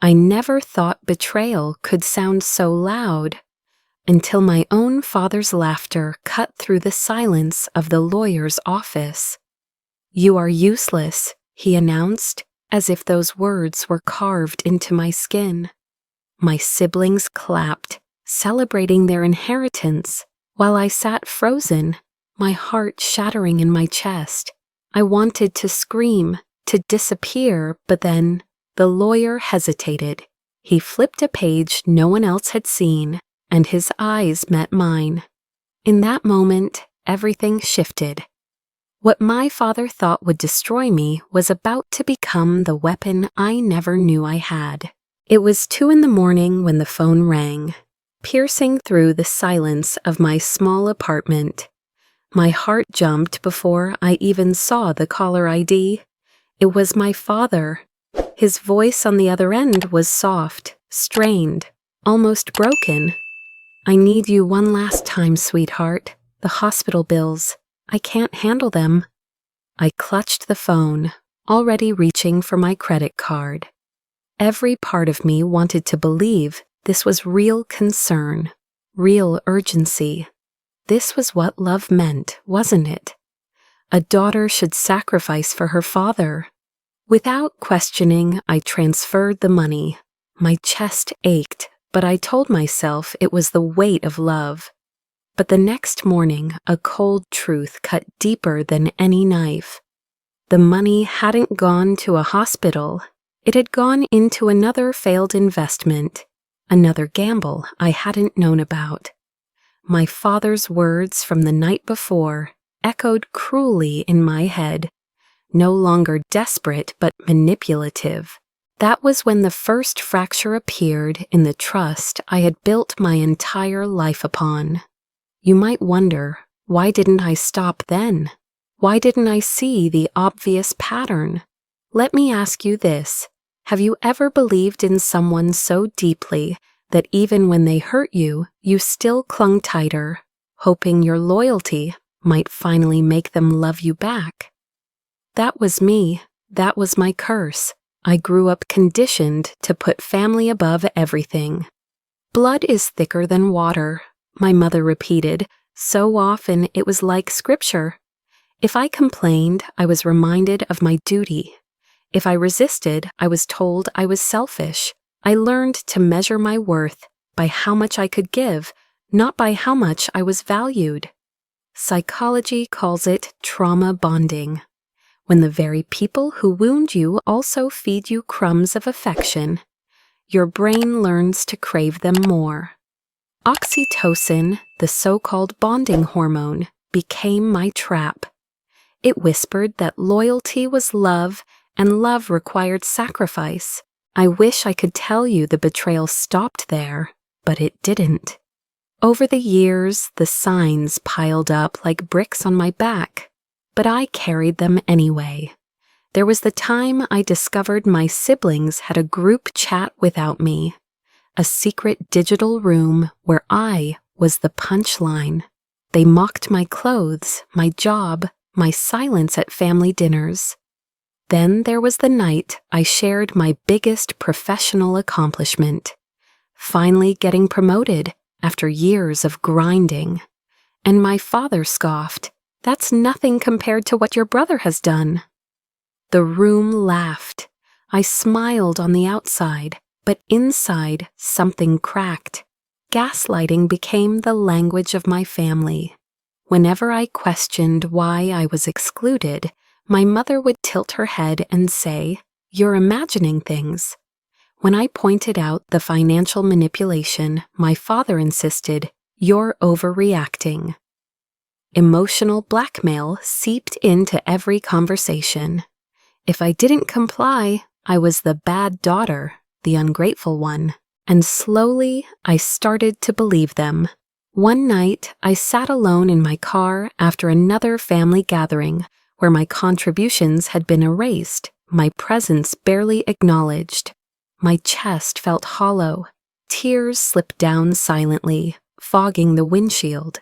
I never thought betrayal could sound so loud until my own father's laughter cut through the silence of the lawyer's office. "You are useless," he announced, as if those words were carved into my skin. My siblings clapped, celebrating their inheritance, while I sat frozen, my heart shattering in my chest. I wanted to scream, to disappear, but then the lawyer hesitated. He flipped a page no one else had seen, and his eyes met mine. In that moment, everything shifted. What my father thought would destroy me was about to become the weapon I never knew I had. It was 2 a.m. when the phone rang, piercing through the silence of my small apartment. My heart jumped before I even saw the caller ID. It was my father. His voice on the other end was soft, strained, almost broken. "I need you one last time, sweetheart. The hospital bills. I can't handle them." I clutched the phone, already reaching for my credit card. Every part of me wanted to believe this was real concern, real urgency. This was what love meant, wasn't it? A daughter should sacrifice for her father. Without questioning, I transferred the money. My chest ached, but I told myself it was the weight of love. But the next morning, a cold truth cut deeper than any knife. The money hadn't gone to a hospital. It had gone into another failed investment, another gamble I hadn't known about. My father's words from the night before echoed cruelly in my head, no longer desperate but manipulative. That was when the first fracture appeared in the trust I had built my entire life upon. You might wonder, why didn't I stop then? Why didn't I see the obvious pattern? Let me ask you this. Have you ever believed in someone so deeply that even when they hurt you, you still clung tighter, hoping your loyalty might finally make them love you back? That was me. That was my curse. I grew up conditioned to put family above everything. "Blood is thicker than water," my mother repeated, so often it was like scripture. If I complained, I was reminded of my duty. If I resisted, I was told I was selfish. I learned to measure my worth by how much I could give, not by how much I was valued. Psychology calls it trauma bonding. When the very people who wound you also feed you crumbs of affection, your brain learns to crave them more. Oxytocin, the so-called bonding hormone, became my trap. It whispered that loyalty was love and love required sacrifice. I wish I could tell you the betrayal stopped there, but it didn't. Over the years, the signs piled up like bricks on my back, but I carried them anyway. There was the time I discovered my siblings had a group chat without me, a secret digital room where I was the punchline. They mocked my clothes, my job, my silence at family dinners. Then there was the night I shared my biggest professional accomplishment, finally getting promoted after years of grinding. And my father scoffed, "That's nothing compared to what your brother has done." The room laughed. I smiled on the outside, but inside something cracked. Gaslighting became the language of my family. Whenever I questioned why I was excluded, my mother would tilt her head and say, "You're imagining things." When I pointed out the financial manipulation, my father insisted, "You're overreacting." Emotional blackmail seeped into every conversation. If I didn't comply, I was the bad daughter, the ungrateful one, and slowly I started to believe them. One night, I sat alone in my car after another family gathering where my contributions had been erased, my presence barely acknowledged. My chest felt hollow. Tears slipped down silently, fogging the windshield.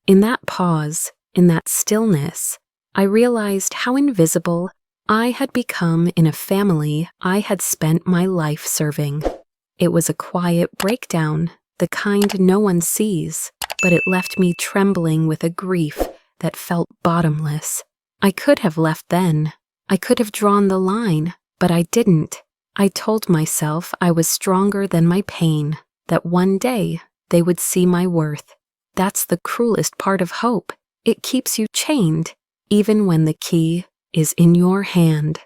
In that pause, in that stillness, I realized how invisible, I had become in a family I had spent my life serving. It was a quiet breakdown, the kind no one sees, but it left me trembling with a grief that felt bottomless. I could have left then. I could have drawn the line, but I didn't. I told myself I was stronger than my pain, that one day they would see my worth. That's the cruelest part of hope. It keeps you chained, even when the key is in your hand.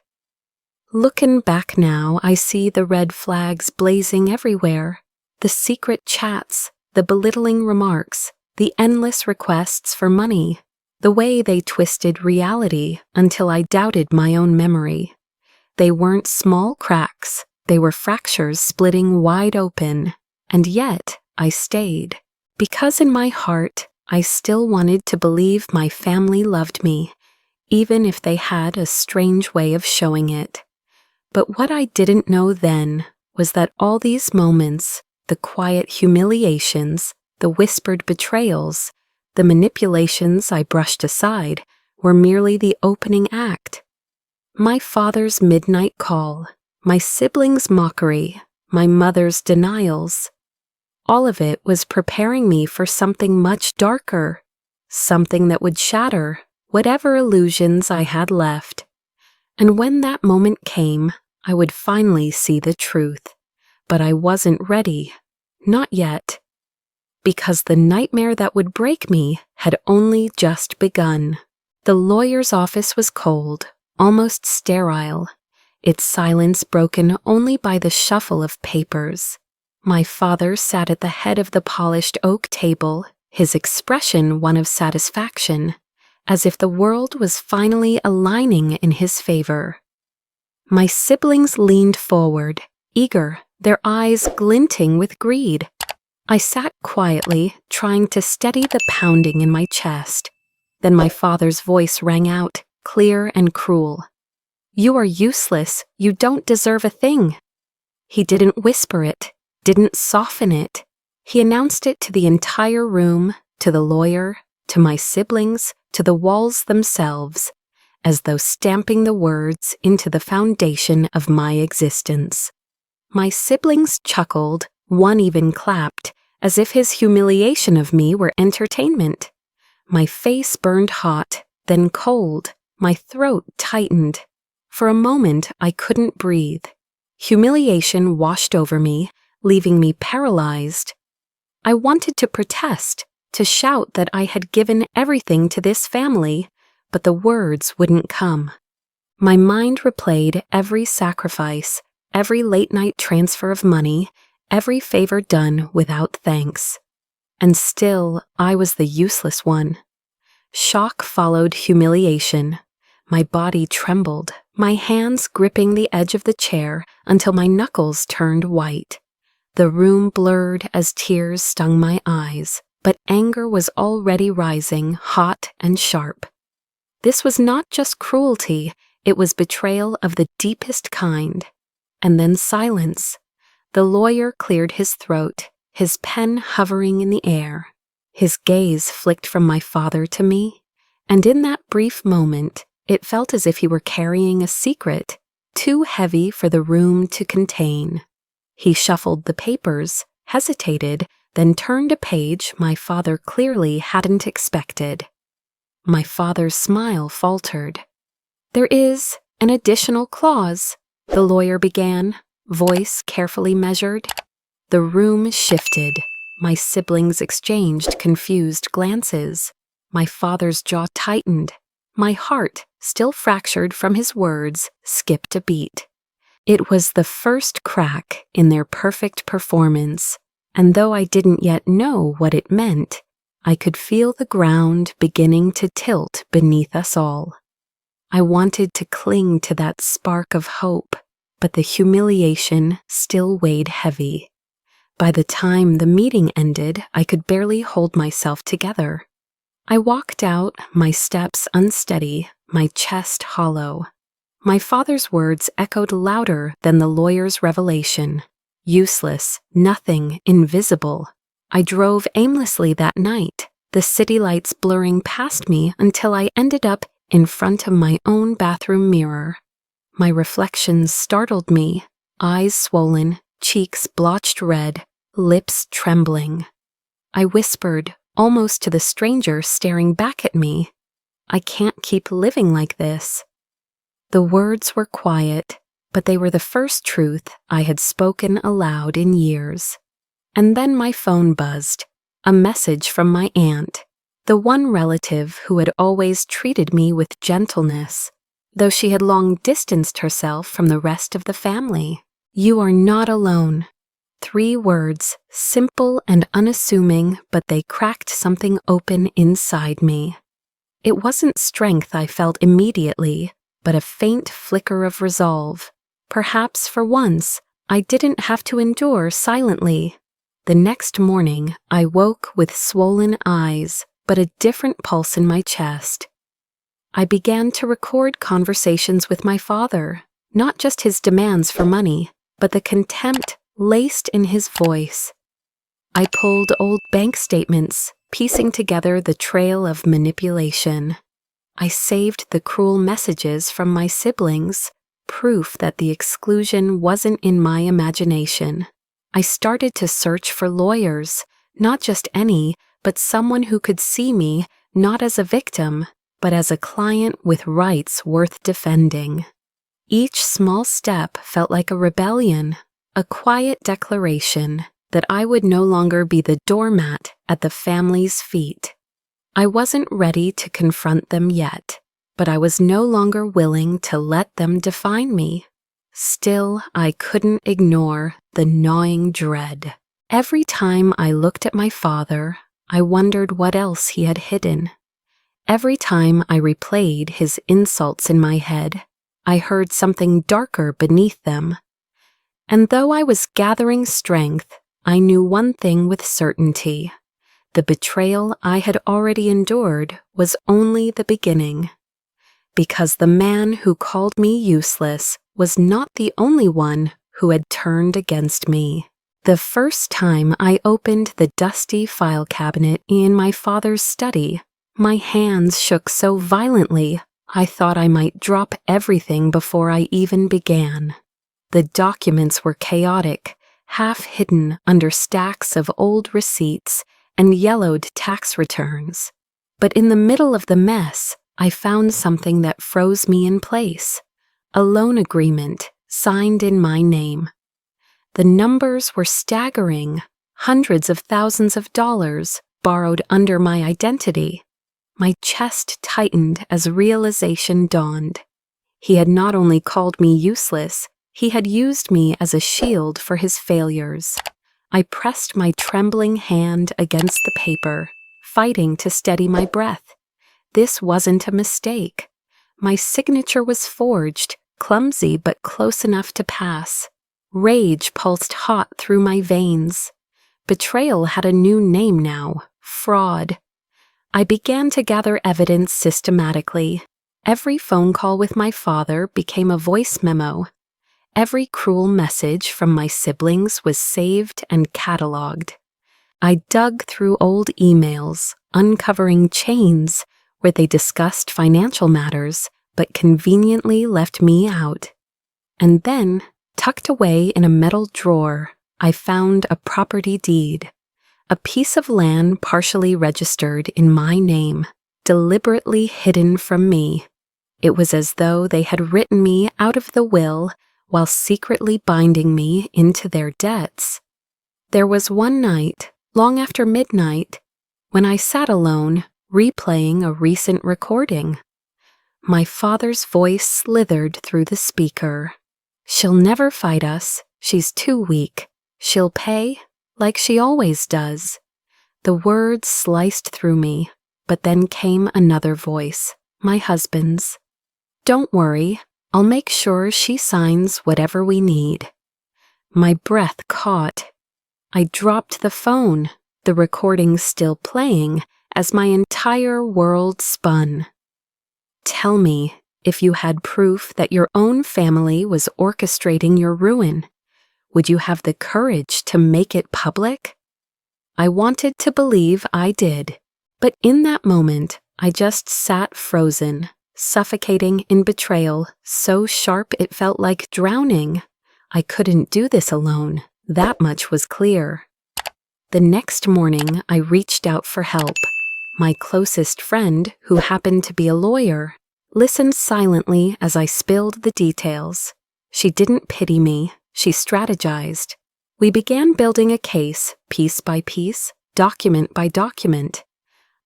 Looking back now, I see the red flags blazing everywhere. The secret chats, the belittling remarks, the endless requests for money, the way they twisted reality until I doubted my own memory. They weren't small cracks, they were fractures splitting wide open, and yet I stayed. Because in my heart, I still wanted to believe my family loved me, even if they had a strange way of showing it. But what I didn't know then was that all these moments, the quiet humiliations, the whispered betrayals, the manipulations I brushed aside, were merely the opening act. My father's midnight call, my siblings' mockery, my mother's denials, all of it was preparing me for something much darker, something that would shatter whatever illusions I had left. And when that moment came, I would finally see the truth. But I wasn't ready. Not yet. Because the nightmare that would break me had only just begun. The lawyer's office was cold, almost sterile, its silence broken only by the shuffle of papers. My father sat at the head of the polished oak table, his expression one of satisfaction, as if the world was finally aligning in his favor. My siblings leaned forward, eager, their eyes glinting with greed. I sat quietly, trying to steady the pounding in my chest. Then my father's voice rang out, clear and cruel. "You are useless. You don't deserve a thing." He didn't whisper it, didn't soften it. He announced it to the entire room, to the lawyer, to my siblings, to the walls themselves, as though stamping the words into the foundation of my existence. My siblings chuckled, one even clapped, as if his humiliation of me were entertainment. My face burned hot, then cold, my throat tightened. For a moment I couldn't breathe. Humiliation washed over me, leaving me paralyzed. I wanted to protest, to shout that I had given everything to this family, but the words wouldn't come. My mind replayed every sacrifice, every late-night transfer of money, every favor done without thanks. And still, I was the useless one. Shock followed humiliation. My body trembled, my hands gripping the edge of the chair until my knuckles turned white. The room blurred as tears stung my eyes, but anger was already rising, hot and sharp. This was not just cruelty, it was betrayal of the deepest kind. And then silence. The lawyer cleared his throat, his pen hovering in the air. His gaze flicked from my father to me, and in that brief moment, it felt as if he were carrying a secret, too heavy for the room to contain. He shuffled the papers, hesitated, then turned a page my father clearly hadn't expected. My father's smile faltered. "There is an additional clause," the lawyer began, voice carefully measured. The room shifted. My siblings exchanged confused glances. My father's jaw tightened. My heart, still fractured from his words, skipped a beat. It was the first crack in their perfect performance, and though I didn't yet know what it meant, I could feel the ground beginning to tilt beneath us all. I wanted to cling to that spark of hope, but the humiliation still weighed heavy. By the time the meeting ended, I could barely hold myself together. I walked out, my steps unsteady, my chest hollow. My father's words echoed louder than the lawyer's revelation. Useless, nothing, invisible. I drove aimlessly that night, the city lights blurring past me until I ended up in front of my own bathroom mirror. My reflections startled me, eyes swollen, cheeks blotched red, lips trembling. I whispered, almost to the stranger staring back at me, "I can't keep living like this." The words were quiet, but they were the first truth I had spoken aloud in years. And then my phone buzzed, a message from my aunt, the one relative who had always treated me with gentleness, though she had long distanced herself from the rest of the family. "You are not alone." 3 words, simple and unassuming, but they cracked something open inside me. It wasn't strength I felt immediately, but a faint flicker of resolve. Perhaps for once, I didn't have to endure silently. The next morning, I woke with swollen eyes, but a different pulse in my chest. I began to record conversations with my father, not just his demands for money, but the contempt laced in his voice. I pulled old bank statements, piecing together the trail of manipulation. I saved the cruel messages from my siblings, proof that the exclusion wasn't in my imagination. I started to search for lawyers, not just any, but someone who could see me not as a victim, but as a client with rights worth defending. Each small step felt like a rebellion, a quiet declaration that I would no longer be the doormat at the family's feet. I wasn't ready to confront them yet, but I was no longer willing to let them define me. Still, I couldn't ignore the gnawing dread. Every time I looked at my father, I wondered what else he had hidden. Every time I replayed his insults in my head, I heard something darker beneath them. And though I was gathering strength, I knew one thing with certainty. The betrayal I had already endured was only the beginning. Because the man who called me useless was not the only one who had turned against me. The first time I opened the dusty file cabinet in my father's study, my hands shook so violently I thought I might drop everything before I even began. The documents were chaotic, half hidden under stacks of old receipts and yellowed tax returns. But in the middle of the mess, I found something that froze me in place, a loan agreement signed in my name. The numbers were staggering, hundreds of thousands of dollars borrowed under my identity. My chest tightened as realization dawned. He had not only called me useless, he had used me as a shield for his failures. I pressed my trembling hand against the paper, fighting to steady my breath. This wasn't a mistake. My signature was forged, clumsy but close enough to pass. Rage pulsed hot through my veins. Betrayal had a new name now, fraud. I began to gather evidence systematically. Every phone call with my father became a voice memo. Every cruel message from my siblings was saved and cataloged. I dug through old emails, uncovering chains where they discussed financial matters but conveniently left me out. And then, tucked away in a metal drawer, I found a property deed. A piece of land partially registered in my name, deliberately hidden from me. It was as though they had written me out of the will while secretly binding me into their debts. There was one night, long after midnight, when I sat alone, replaying a recent recording. My father's voice slithered through the speaker. "She'll never fight us. She's too weak. She'll pay like she always does." The words sliced through me, but then came another voice, my husband's. "Don't worry, I'll make sure she signs whatever we need." My breath caught. I dropped the phone, the recording still playing, as my entire world spun. Tell me, if you had proof that your own family was orchestrating your ruin, would you have the courage to make it public? I wanted to believe I did, but in that moment, I just sat frozen, suffocating in betrayal, so sharp it felt like drowning. I couldn't do this alone, that much was clear. The next morning, I reached out for help. My closest friend, who happened to be a lawyer, listened silently as I spilled the details. She didn't pity me, she strategized. We began building a case, piece by piece, document by document.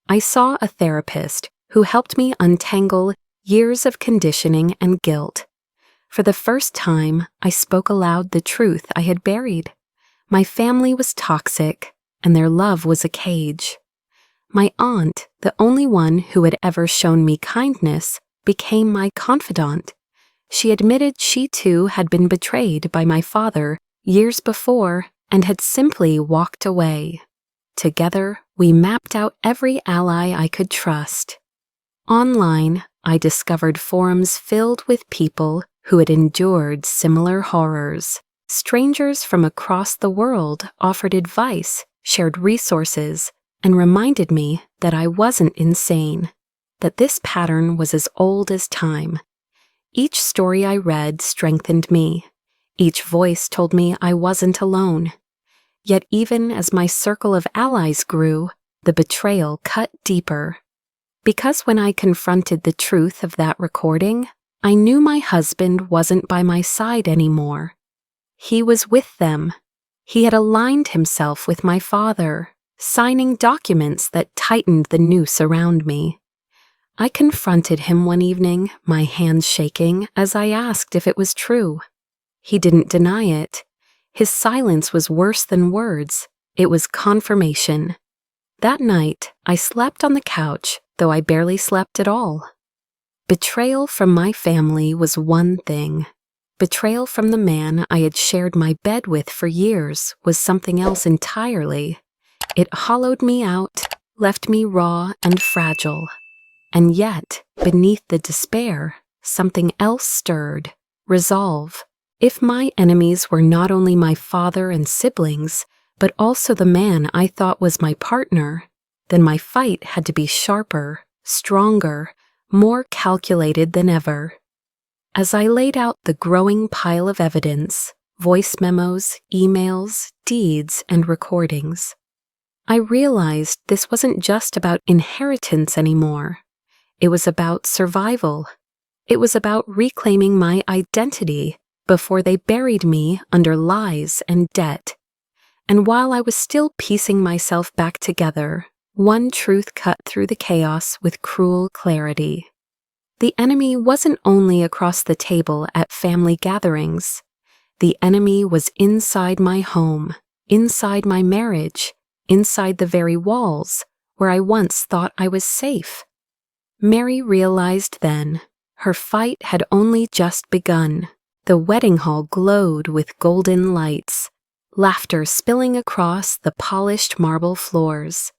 I saw a therapist who helped me untangle years of conditioning and guilt. For the first time, I spoke aloud the truth I had buried. My family was toxic, and their love was a cage. My aunt, the only one who had ever shown me kindness, became my confidant. She admitted she too had been betrayed by my father years before and had simply walked away. Together, we mapped out every ally I could trust. Online, I discovered forums filled with people who had endured similar horrors. Strangers from across the world offered advice, shared resources, and reminded me that I wasn't insane, that this pattern was as old as time. Each story I read strengthened me. Each voice told me I wasn't alone. Yet even as my circle of allies grew, the betrayal cut deeper. Because when I confronted the truth of that recording, I knew my husband wasn't by my side anymore. He was with them. He had aligned himself with my father, signing documents that tightened the noose around me. I confronted him one evening, my hands shaking, as I asked if it was true. He didn't deny it. His silence was worse than words. It was confirmation. That night, I slept on the couch, though I barely slept at all. Betrayal from my family was one thing. Betrayal from the man I had shared my bed with for years was something else entirely. It hollowed me out, left me raw and fragile. And yet, beneath the despair, something else stirred, resolve. If my enemies were not only my father and siblings, but also the man I thought was my partner, then my fight had to be sharper, stronger, more calculated than ever. As I laid out the growing pile of evidence, voice memos, emails, deeds, and recordings, I realized this wasn't just about inheritance anymore. It was about survival. It was about reclaiming my identity before they buried me under lies and debt. And while I was still piecing myself back together, one truth cut through the chaos with cruel clarity. The enemy wasn't only across the table at family gatherings. The enemy was inside my home, inside my marriage, inside the very walls where I once thought I was safe. Mary realized then her fight had only just begun. The wedding hall glowed with golden lights, laughter spilling across the polished marble floors.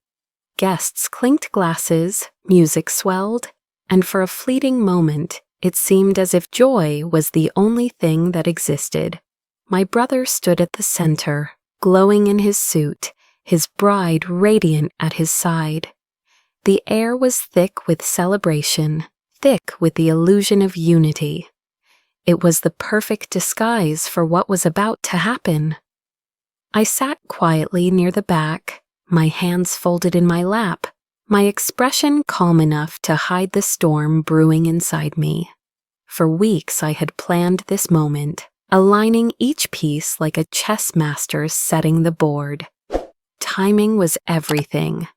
Guests clinked glasses, music swelled, and for a fleeting moment, it seemed as if joy was the only thing that existed. My brother stood at the center, glowing in his suit, his bride radiant at his side. The air was thick with celebration, thick with the illusion of unity. It was the perfect disguise for what was about to happen. I sat quietly near the back, my hands folded in my lap, my expression calm enough to hide the storm brewing inside me. For weeks I had planned this moment, aligning each piece like a chess master setting the board. Timing was everything.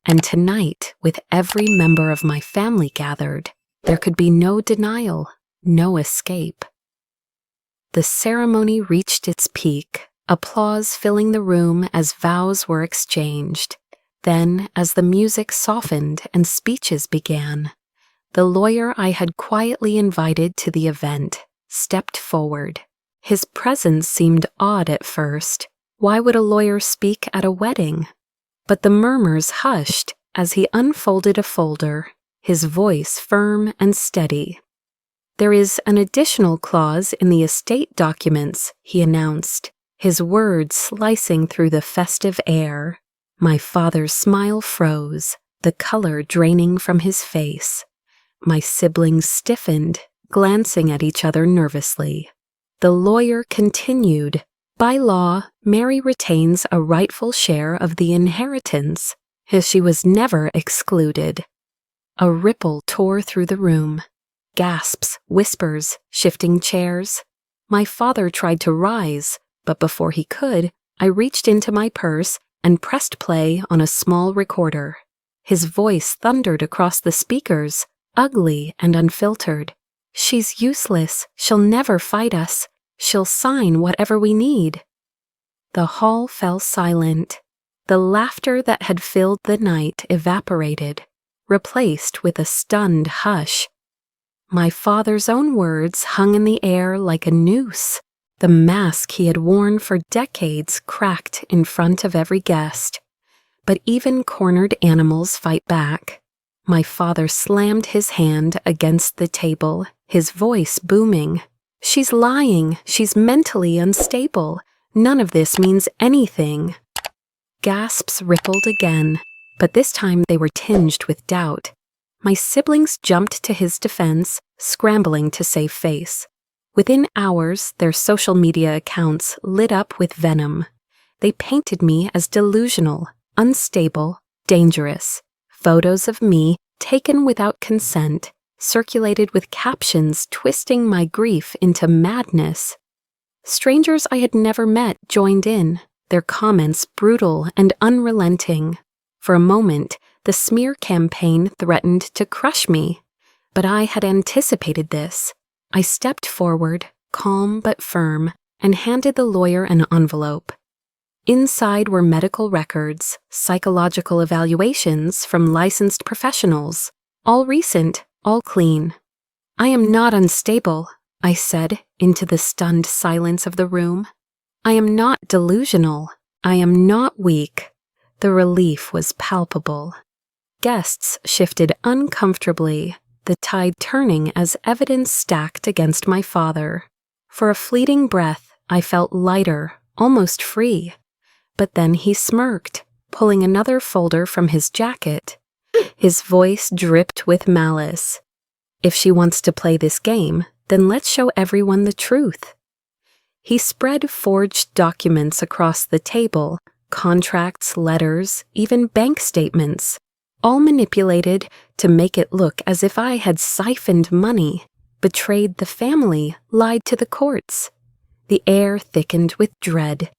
And tonight, with every member of my family gathered, there could be no denial, no escape. The ceremony reached its peak, applause filling the room as vows were exchanged. Then, as the music softened and speeches began, the lawyer I had quietly invited to the event stepped forward. His presence seemed odd at first. Why would a lawyer speak at a wedding? But the murmurs hushed as he unfolded a folder, his voice firm and steady. "There is an additional clause in the estate documents," he announced, his words slicing through the festive air. My father's smile froze, the color draining from his face. My siblings stiffened, glancing at each other nervously. The lawyer continued, "By law, Mary retains a rightful share of the inheritance, as she was never excluded." A ripple tore through the room. Gasps, whispers, shifting chairs. My father tried to rise, but before he could, I reached into my purse and pressed play on a small recorder. His voice thundered across the speakers, ugly and unfiltered. "She's useless. She'll never fight us. She'll sign whatever we need." The hall fell silent. The laughter that had filled the night evaporated, replaced with a stunned hush. My father's own words hung in the air like a noose. The mask he had worn for decades cracked in front of every guest. But even cornered animals fight back. My father slammed his hand against the table, his voice booming. "She's lying. She's mentally unstable. None of this means anything." Gasps rippled again, but this time they were tinged with doubt. My siblings jumped to his defense, scrambling to save face. Within hours, their social media accounts lit up with venom. They painted me as delusional, unstable, dangerous. Photos of me, taken without consent, circulated with captions twisting my grief into madness. Strangers I had never met joined in, their comments brutal and unrelenting. For a moment, the smear campaign threatened to crush me, but I had anticipated this. I stepped forward, calm but firm, and handed the lawyer an envelope. Inside were medical records, psychological evaluations from licensed professionals, all recent, all clean. "I am not unstable," I said into the stunned silence of the room. "I am not delusional. I am not weak." The relief was palpable. Guests shifted uncomfortably, the tide turning as evidence stacked against my father. For a fleeting breath, I felt lighter, almost free. But then he smirked, pulling another folder from his jacket. His voice dripped with malice. "If she wants to play this game, then let's show everyone the truth." He spread forged documents across the table, contracts, letters, even bank statements, all manipulated to make it look as if I had siphoned money, betrayed the family, lied to the courts. The air thickened with dread.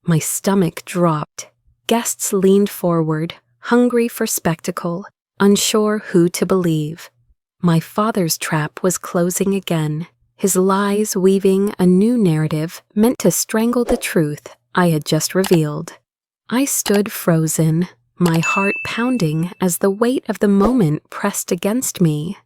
My stomach dropped. Guests leaned forward, hungry for spectacle, unsure who to believe. My father's trap was closing again, his lies weaving a new narrative meant to strangle the truth I had just revealed. I stood frozen, my heart pounding as the weight of the moment pressed against me.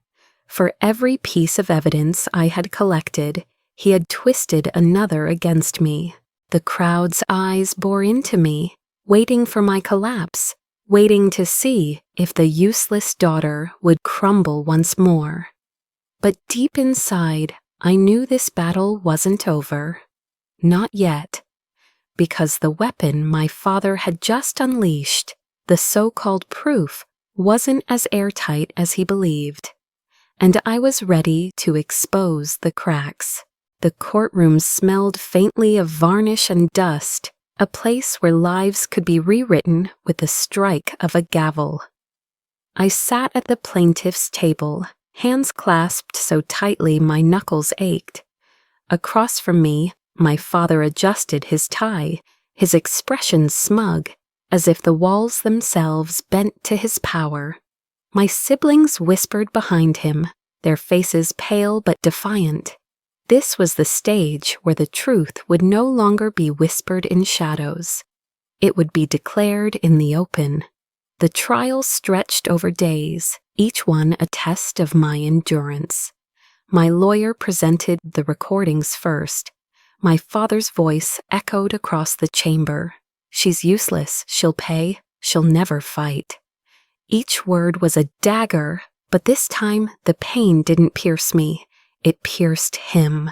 For every piece of evidence I had collected, he had twisted another against me. The crowd's eyes bore into me, waiting for my collapse, waiting to see if the useless daughter would crumble once more. But deep inside, I knew this battle wasn't over. Not yet. Because the weapon my father had just unleashed, the so-called proof, wasn't as airtight as he believed. And I was ready to expose the cracks. The courtroom smelled faintly of varnish and dust, a place where lives could be rewritten with the strike of a gavel. I sat at the plaintiff's table, hands clasped so tightly my knuckles ached. Across from me, my father adjusted his tie, his expression smug, as if the walls themselves bent to his power. My siblings whispered behind him, their faces pale but defiant. This was the stage where the truth would no longer be whispered in shadows. It would be declared in the open. The trial stretched over days, each one a test of my endurance. My lawyer presented the recordings first. My father's voice echoed across the chamber. "She's useless, she'll pay, she'll never fight." Each word was a dagger, but this time the pain didn't pierce me. It pierced him.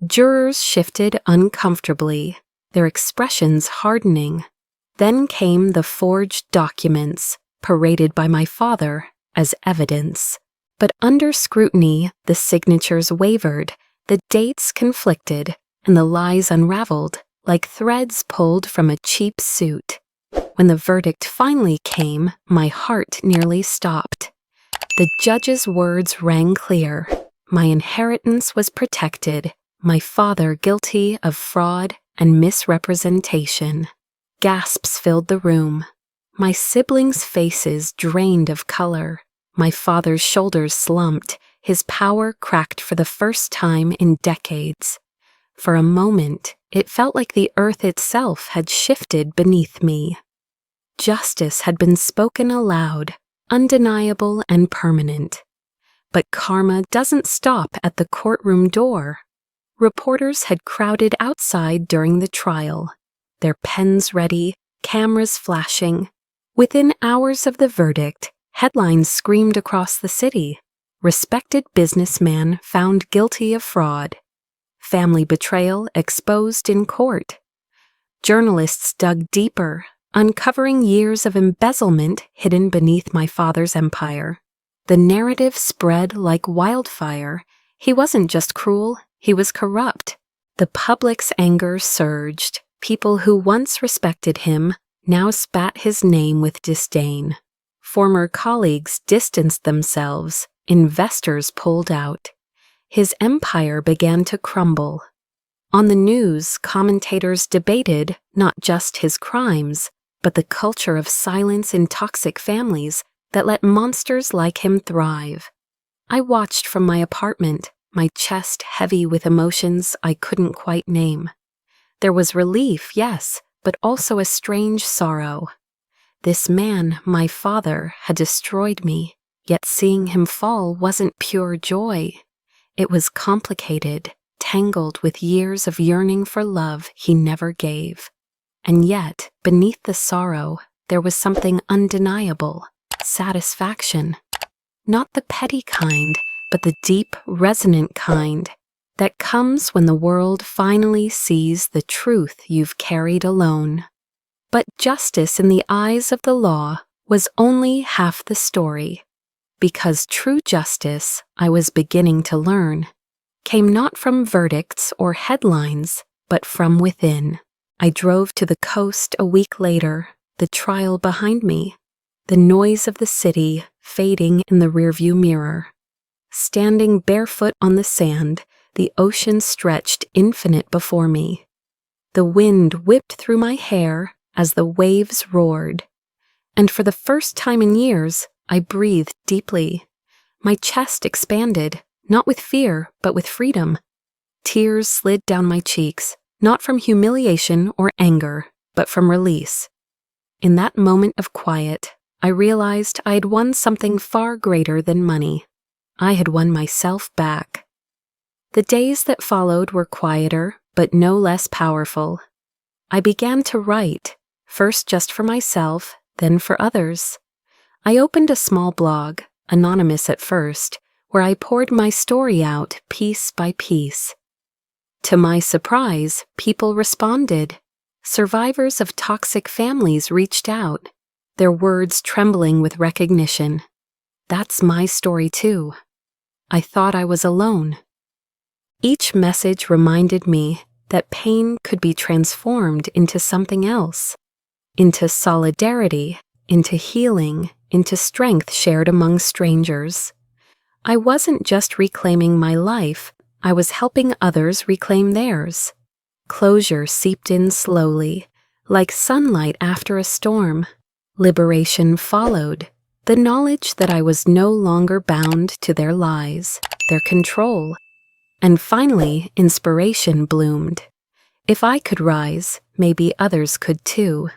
Jurors shifted uncomfortably, their expressions hardening. Then came the forged documents, paraded by my father as evidence. But under scrutiny, the signatures wavered, the dates conflicted, and the lies unraveled like threads pulled from a cheap suit. When the verdict finally came, my heart nearly stopped. The judge's words rang clear. My inheritance was protected, my father guilty of fraud and misrepresentation. Gasps filled the room. My siblings' faces drained of color. My father's shoulders slumped, his power cracked for the first time in decades. For a moment, it felt like the earth itself had shifted beneath me. Justice had been spoken aloud, undeniable and permanent. But karma doesn't stop at the courtroom door. Reporters had crowded outside during the trial, their pens ready, cameras flashing. Within hours of the verdict, headlines screamed across the city. Respected businessman found guilty of fraud. Family betrayal exposed in court. Journalists dug deeper, uncovering years of embezzlement hidden beneath my father's empire. The narrative spread like wildfire. He wasn't just cruel, he was corrupt. The public's anger surged. People who once respected him now spat his name with disdain. Former colleagues distanced themselves. Investors pulled out. His empire began to crumble. On the news, commentators debated not just his crimes, but the culture of silence in toxic families that let monsters like him thrive. I watched from my apartment, my chest heavy with emotions I couldn't quite name. There was relief, yes, but also a strange sorrow. This man, my father, had destroyed me, yet seeing him fall wasn't pure joy. It was complicated, tangled with years of yearning for love he never gave. And yet, beneath the sorrow, there was something undeniable, satisfaction. Not the petty kind, but the deep, resonant kind that comes when the world finally sees the truth you've carried alone. But justice in the eyes of the law was only half the story, because true justice, I was beginning to learn, came not from verdicts or headlines, but from within. I drove to the coast a week later, the trial behind me, the noise of the city fading in the rearview mirror. Standing barefoot on the sand, the ocean stretched infinite before me. The wind whipped through my hair as the waves roared, and for the first time in years, I breathed deeply. My chest expanded, not with fear, but with freedom. Tears slid down my cheeks, not from humiliation or anger, but from release. In that moment of quiet, I realized I had won something far greater than money. I had won myself back. The days that followed were quieter, but no less powerful. I began to write, first just for myself, then for others. I opened a small blog, anonymous at first, where I poured my story out piece by piece. To my surprise, people responded. Survivors of toxic families reached out, their words trembling with recognition. That's my story too. I thought I was alone. Each message reminded me that pain could be transformed into something else, into solidarity, into healing, into strength shared among strangers. I wasn't just reclaiming my life, I was helping others reclaim theirs. Closure seeped in slowly, like sunlight after a storm. Liberation followed, the knowledge that I was no longer bound to their lies, their control. And finally, inspiration bloomed. If I could rise, maybe others could too.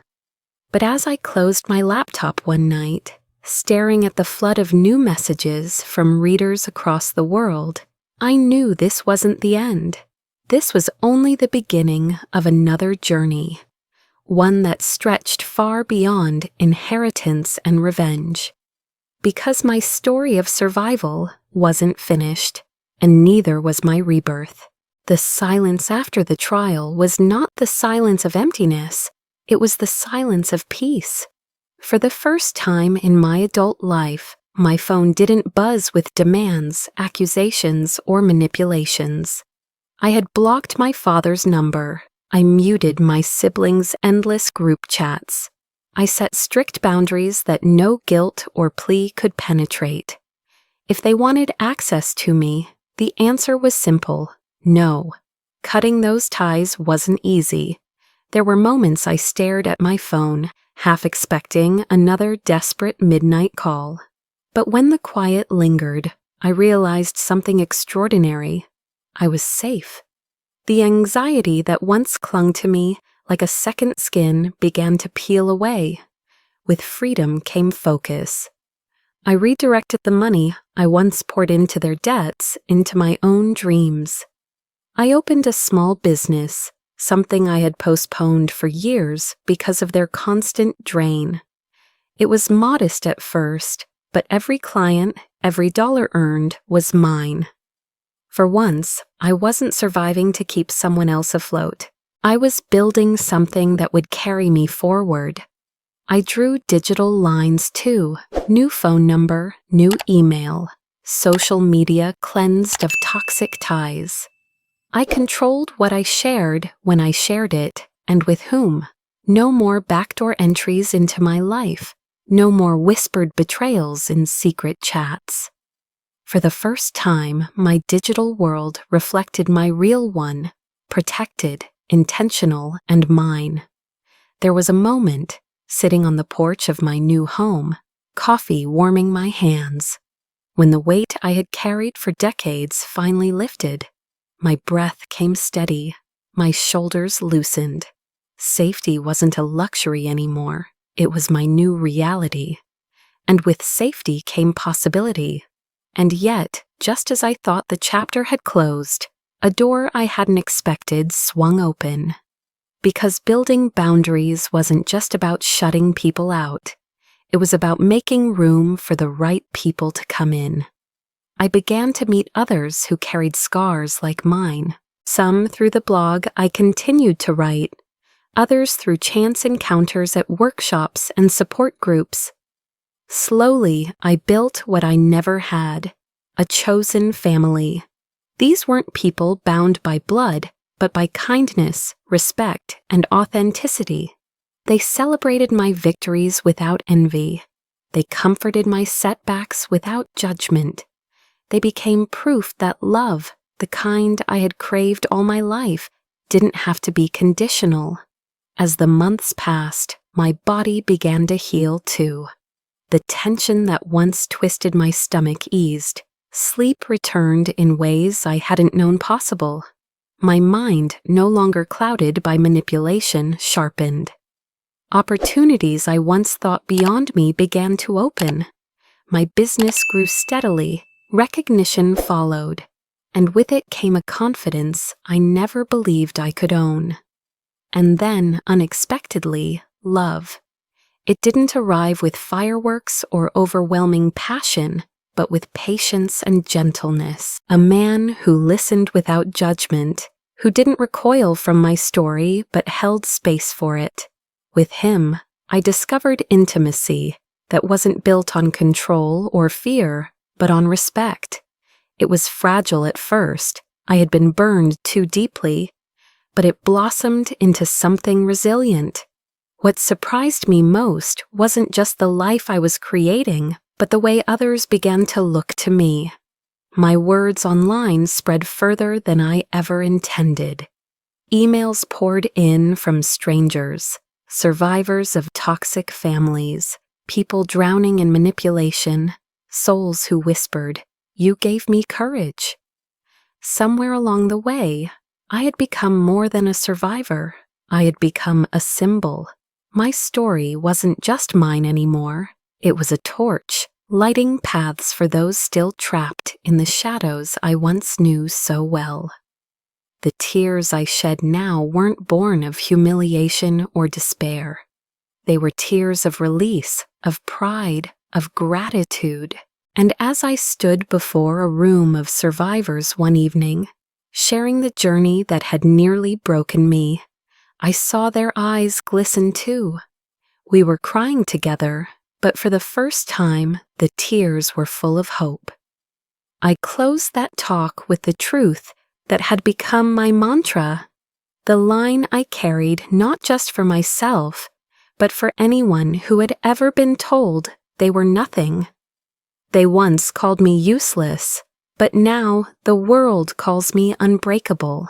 But as I closed my laptop one night, staring at the flood of new messages from readers across the world, I knew this wasn't the end. This was only the beginning of another journey, one that stretched far beyond inheritance and revenge. Because my story of survival wasn't finished, and neither was my rebirth. The silence after the trial was not the silence of emptiness, it was the silence of peace. For the first time in my adult life, My phone didn't buzz with demands, accusations, or manipulations. I had blocked my father's number. I muted my siblings' endless group chats. I set strict boundaries that no guilt or plea could penetrate. If they wanted access to me, the answer was simple: no. Cutting those ties wasn't easy. There were moments I stared at my phone, half expecting another desperate midnight call. But when the quiet lingered, I realized something extraordinary. I was safe. The anxiety that once clung to me like a second skin began to peel away. With freedom came focus. I redirected the money I once poured into their debts into my own dreams. I opened a small business, something I had postponed for years because of their constant drain. It was modest at first, but every client, every dollar earned was mine. For once, I wasn't surviving to keep someone else afloat. I was building something that would carry me forward. I drew digital lines too: new phone number, new email, social media cleansed of toxic ties. I controlled what I shared when I shared it, and with whom. No more backdoor entries into my life. No more whispered betrayals in secret chats. For the first time, my digital world reflected my real one, protected, intentional, and mine. There was a moment, sitting on the porch of my new home, coffee warming my hands, when the weight I had carried for decades finally lifted. My breath came steady, my shoulders loosened. Safety wasn't a luxury anymore, it was my new reality. And with safety came possibility. And yet, just as I thought the chapter had closed, a door I hadn't expected swung open. Because building boundaries wasn't just about shutting people out. It was about making room for the right people to come in. I began to meet others who carried scars like mine, some through the blog I continued to write, others through chance encounters at workshops and support groups. Slowly, I built what I never had: a chosen family. These weren't people bound by blood, but by kindness, respect, and authenticity. They celebrated my victories without envy. They comforted my setbacks without judgment. They became proof that love, the kind I had craved all my life, didn't have to be conditional. As the months passed, my body began to heal too. The tension that once twisted my stomach eased. Sleep returned in ways I hadn't known possible. My mind, no longer clouded by manipulation, sharpened. Opportunities I once thought beyond me began to open. My business grew steadily, recognition followed, and with it came a confidence I never believed I could own. And then, unexpectedly, love. It didn't arrive with fireworks or overwhelming passion, but with patience and gentleness. A man who listened without judgment, who didn't recoil from my story but held space for it. With him, I discovered intimacy that wasn't built on control or fear, but on respect. It was fragile at first. I had been burned too deeply, but it blossomed into something resilient. What surprised me most wasn't just the life I was creating, but the way others began to look to me. My words online spread further than I ever intended. Emails poured in from strangers, survivors of toxic families, people drowning in manipulation, souls who whispered, "You gave me courage." Somewhere along the way, I had become more than a survivor. I had become a symbol. My story wasn't just mine anymore. It was a torch, lighting paths for those still trapped in the shadows I once knew so well. The tears I shed now weren't born of humiliation or despair. They were tears of release, of pride, of gratitude. And as I stood before a room of survivors one evening, sharing the journey that had nearly broken me, I saw their eyes glisten too. We were crying together, but for the first time, the tears were full of hope. I closed that talk with the truth that had become my mantra, the line I carried not just for myself, but for anyone who had ever been told they were nothing. They once called me useless, but now the world calls me unbreakable.